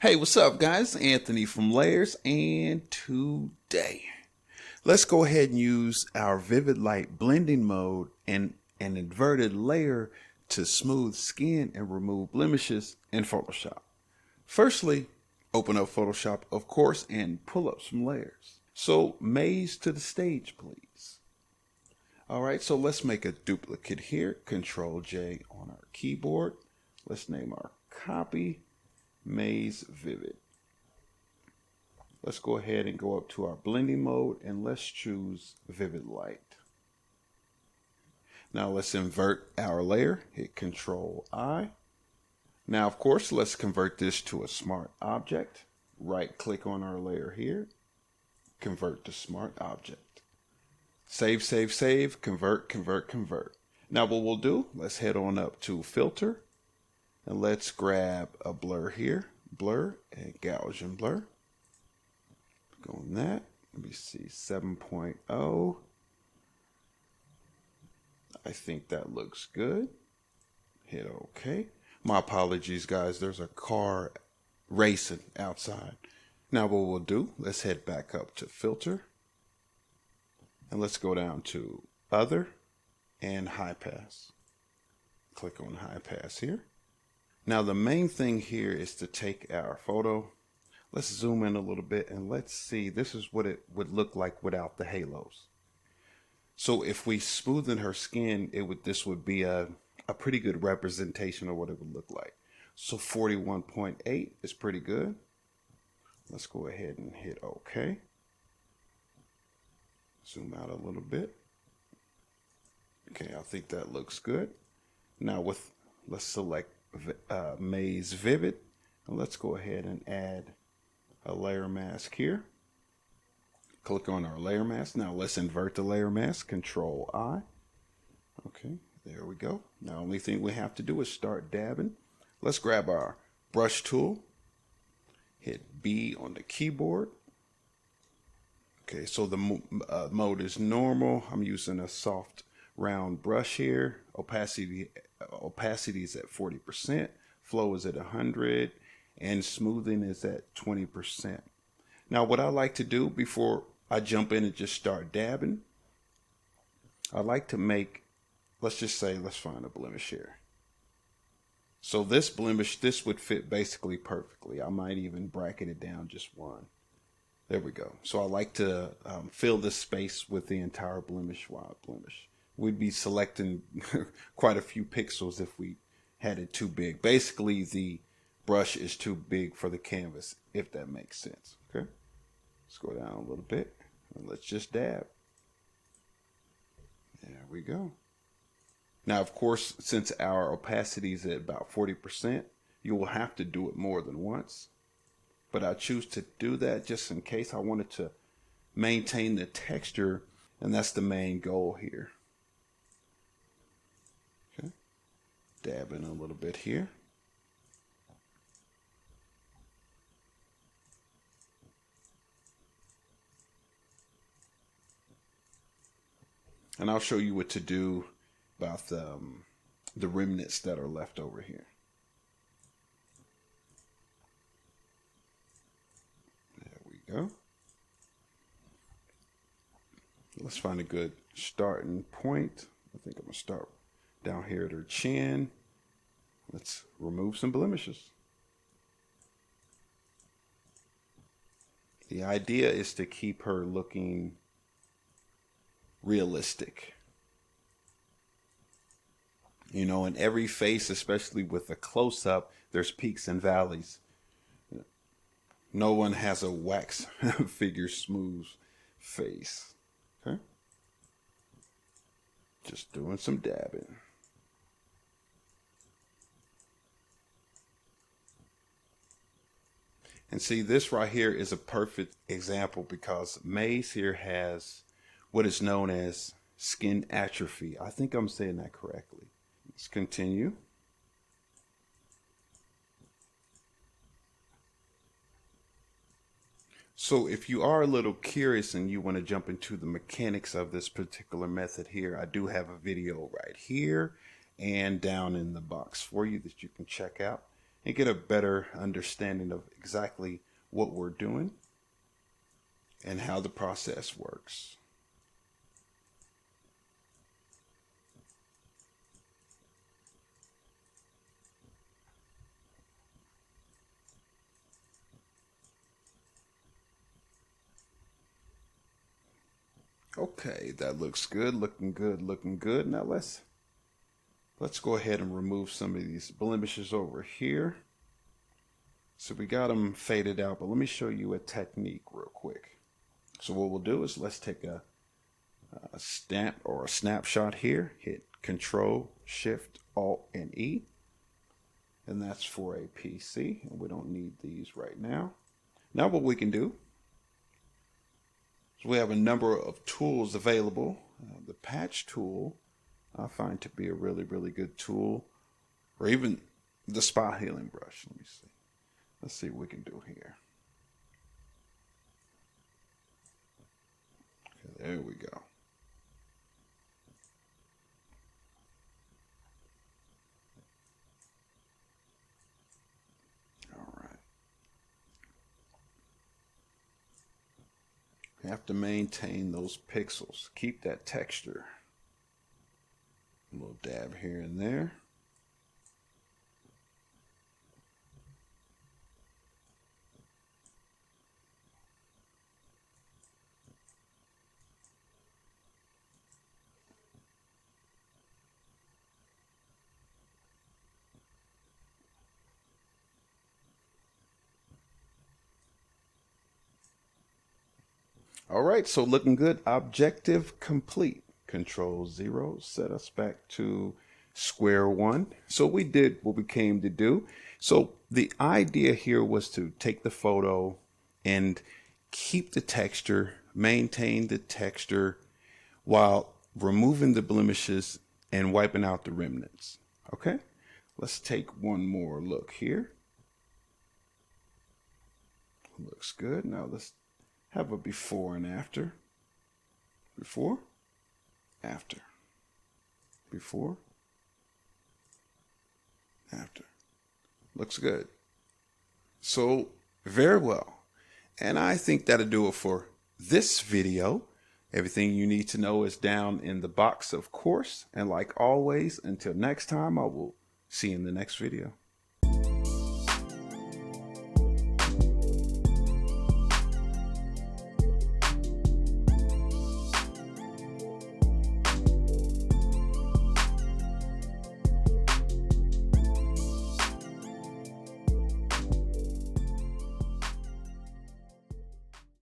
Hey, what's up, guys? Anthony from Layers, and today let's go ahead and use our vivid light blending mode and an inverted layer to smooth skin and remove blemishes in Photoshop. Firstly, open up Photoshop, of course, and pull up some layers. So, Maze to the stage, please. All right, so let's make a duplicate here. Control J on our keyboard. Let's name our copy Maze Vivid. Let's go ahead and go up to our blending mode and let's choose Vivid Light. Now let's invert our layer, hit Control I. Now of course let's convert this to a smart object. Right click on our layer here, convert to smart object. Save, save, save, convert, convert, convert. Now what we'll do, let's head on up to Filter and let's grab a blur here, blur and Gaussian blur. Go on that. Let me see, 7.0. I think that looks good. Hit OK. My apologies, guys. There's a car racing outside. Now what we'll do, let's head back up to Filter. And let's go down to Other and High Pass. Click on High Pass here. Now the main thing here is to take our photo. Let's zoom in a little bit and let's see. This is what it would look like without the halos. So if we smoothen her skin, this would be a pretty good representation of what it would look like. So 41.8 is pretty good. Let's go ahead and hit OK. Zoom out a little bit. Okay, I think that looks good. Now let's select Maze Vivid, and let's go ahead and add a layer mask here. Click on our layer mask. Now let's invert the layer mask. Control I. Okay, there we go. Now only thing we have to do is start dabbing. Let's grab our brush tool, hit B on the keyboard. Okay, so the mode is normal. I'm using a soft round brush here. Opacity is at 40%, flow is at 100, and smoothing is at 20%. Now what I like to do before I jump in and just start dabbing, I like to make, let's find a blemish here. So this blemish, this would fit basically perfectly. I might even bracket it down just one. There we go. So I like to fill this space with the entire blemish, wild blemish. We'd be selecting quite a few pixels if we had it too big. Basically, the brush is too big for the canvas, if that makes sense. Okay, let's go down a little bit and let's just dab. There we go. Now, of course, since our opacity is at about 40%, you will have to do it more than once. But I choose to do that just in case I wanted to maintain the texture, and that's the main goal here. Okay, dab in a little bit here. And I'll show you what to do about the remnants that are left over here. There we go. Let's find a good starting point. I think I'm going to start down here at her chin. Let's remove some blemishes. The idea is to keep her looking realistic. You know, in every face, especially with a close-up, there's peaks and valleys. No one has a wax figure smooth face. Okay? Just doing some dabbing. And see, this right here is a perfect example because Maze here has what is known as skin atrophy. I think I'm saying that correctly. Let's continue. So if you are a little curious and you want to jump into the mechanics of this particular method here, I do have a video right here and down in the box for you that you can check out. and get a better understanding of exactly what we're doing and how the process works. Okay, that looks good, looking good, looking good. Now let's go ahead and remove some of these blemishes over here. So we got them faded out, but let me show you a technique real quick. So what we'll do is let's take a stamp or a snapshot here, hit Control, Shift, Alt, and E. And that's for a PC, and we don't need these right now. Now what we can do is we have a number of tools available. The patch tool I find to be a really, really good tool, or even the spot healing brush. Let me see. Let's see what we can do here. Okay, there we go. All right. You have to maintain those pixels. Keep that texture. A little dab here and there. All right, so looking good. Objective complete. Control 0 set us back to square one. So we did what we came to do. So the idea here was to take the photo and keep the texture, maintain the texture while removing the blemishes and wiping out the remnants. Okay, let's take one more look here. Looks good. Now let's have a before and after. Before, after. Before, after. Looks good. So, very well. And I think that'll do it for this video. Everything you need to know is down in the box, of course. And like always, until next time, I will see you in the next video.